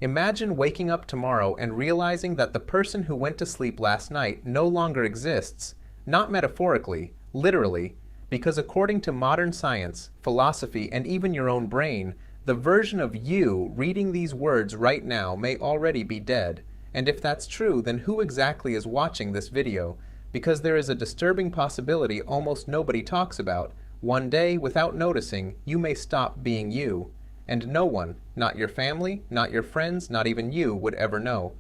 Imagine waking up tomorrow and realizing that the person who went to sleep last night no longer exists, not metaphorically, literally, because according to modern science, philosophy, and even your own brain, the version of you reading these words right now may already be dead. And if that's true, then who exactly is watching this video? Because there is a disturbing possibility almost nobody talks about. One day, without noticing, you may stop being you. And no one, not your family, not your friends, not even you, would ever know.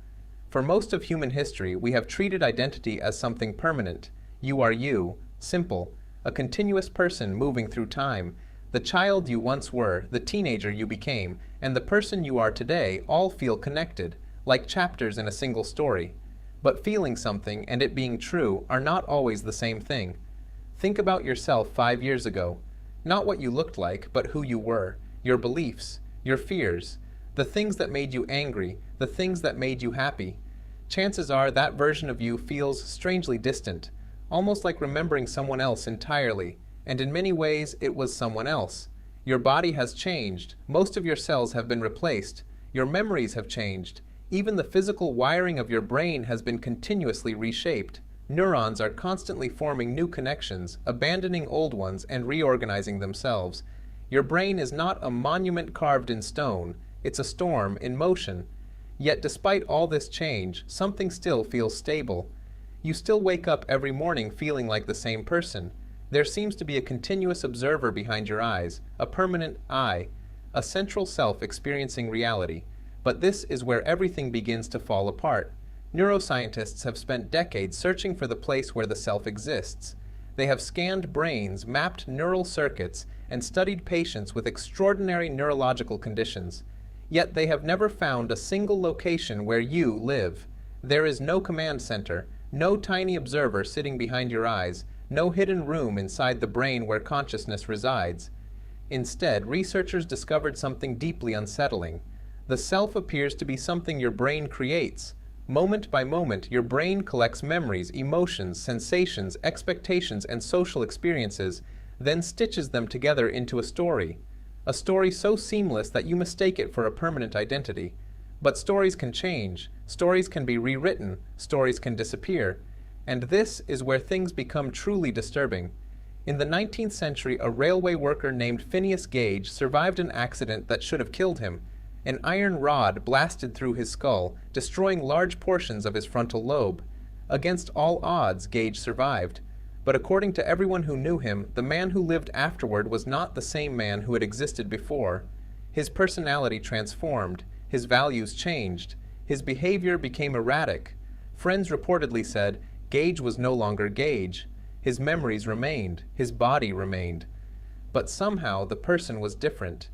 For most of human history, we have treated identity as something permanent. You are you, simple, a continuous person moving through time. The child you once were, the teenager you became, and the person you are today all feel connected, like chapters in a single story. But feeling something and it being true are not always the same thing. Think about yourself 5 years ago. Not what you looked like, but who you were. Your beliefs, your fears, the things that made you angry, the things that made you happy. Chances are that version of you feels strangely distant, almost like remembering someone else entirely, and in many ways it was someone else. Your body has changed, most of your cells have been replaced, your memories have changed, even the physical wiring of your brain has been continuously reshaped. Neurons are constantly forming new connections, abandoning old ones and reorganizing themselves. Your brain is not a monument carved in stone, it's a storm in motion. Yet despite all this change, something still feels stable. You still wake up every morning feeling like the same person. There seems to be a continuous observer behind your eyes, a permanent I, a central self experiencing reality. But this is where everything begins to fall apart. Neuroscientists have spent decades searching for the place where the self exists. They have scanned brains, mapped neural circuits, and studied patients with extraordinary neurological conditions. Yet they have never found a single location where you live. There is no command center, no tiny observer sitting behind your eyes, no hidden room inside the brain where consciousness resides. Instead, researchers discovered something deeply unsettling. The self appears to be something your brain creates. Moment by moment, your brain collects memories, emotions, sensations, expectations, and social experiences, then stitches them together into a story so seamless that you mistake it for a permanent identity. But stories can change, stories can be rewritten, stories can disappear, and this is where things become truly disturbing. In the 19th century, a railway worker named Phineas Gage survived an accident that should have killed him. An iron rod blasted through his skull, destroying large portions of his frontal lobe. Against all odds, Gage survived. But according to everyone who knew him, the man who lived afterward was not the same man who had existed before. His personality transformed, his values changed, his behavior became erratic. Friends reportedly said, Gage was no longer Gage. His memories remained, his body remained. But somehow the person was different.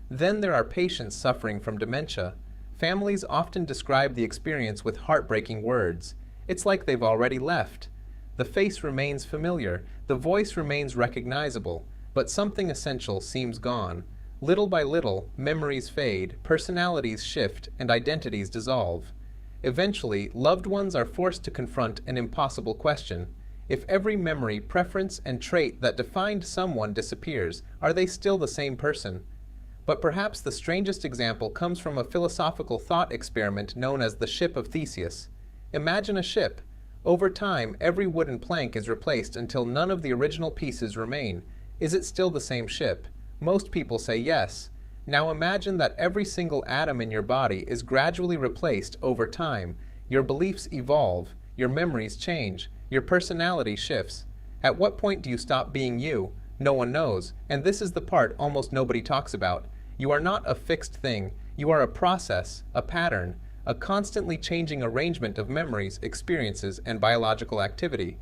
Then there are patients suffering from dementia. Families often describe the experience with heartbreaking words. It's like they've already left. The face remains familiar, the voice remains recognizable, but something essential seems gone. Little by little, memories fade, personalities shift, and identities dissolve. Eventually, loved ones are forced to confront an impossible question. If every memory, preference, and trait that defined someone disappears, are they still the same person? But perhaps the strangest example comes from a philosophical thought experiment known as the Ship of Theseus. Imagine a ship. Over time, every wooden plank is replaced until none of the original pieces remain. Is it still the same ship? Most people say yes. Now imagine that every single atom in your body is gradually replaced over time. Your beliefs evolve, your memories change, your personality shifts. At what point do you stop being you? No one knows, and this is the part almost nobody talks about. You are not a fixed thing. You are a process, a pattern, a constantly changing arrangement of memories, experiences, and biological activity.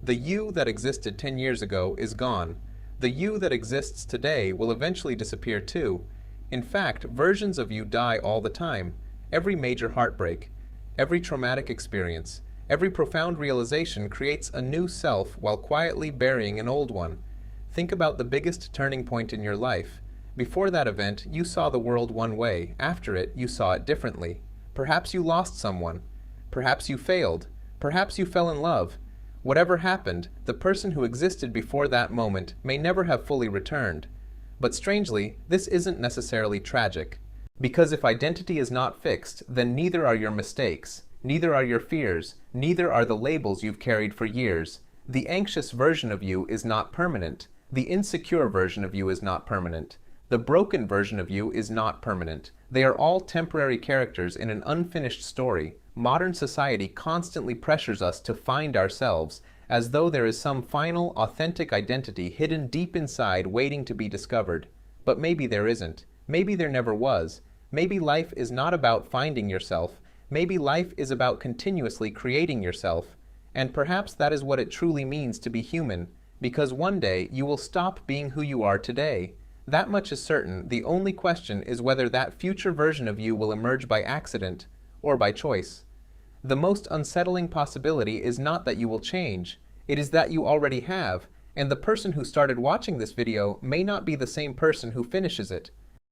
The you that existed 10 years ago is gone. The you that exists today will eventually disappear too. In fact, versions of you die all the time. Every major heartbreak, every traumatic experience, every profound realization creates a new self while quietly burying an old one. Think about the biggest turning point in your life. Before that event, you saw the world one way. After it, you saw it differently. Perhaps you lost someone. Perhaps you failed. Perhaps you fell in love. Whatever happened, the person who existed before that moment may never have fully returned. But strangely, this isn't necessarily tragic. Because if identity is not fixed, then neither are your mistakes, neither are your fears, neither are the labels you've carried for years. The anxious version of you is not permanent. The insecure version of you is not permanent. The broken version of you is not permanent. They are all temporary characters in an unfinished story. Modern society constantly pressures us to find ourselves, as though there is some final, authentic identity hidden deep inside waiting to be discovered. But maybe there isn't. Maybe there never was. Maybe life is not about finding yourself. Maybe life is about continuously creating yourself. And perhaps that is what it truly means to be human, because one day you will stop being who you are today. That much is certain. The only question is whether that future version of you will emerge by accident or by choice. The most unsettling possibility is not that you will change. It is that you already have, and the person who started watching this video may not be the same person who finishes it.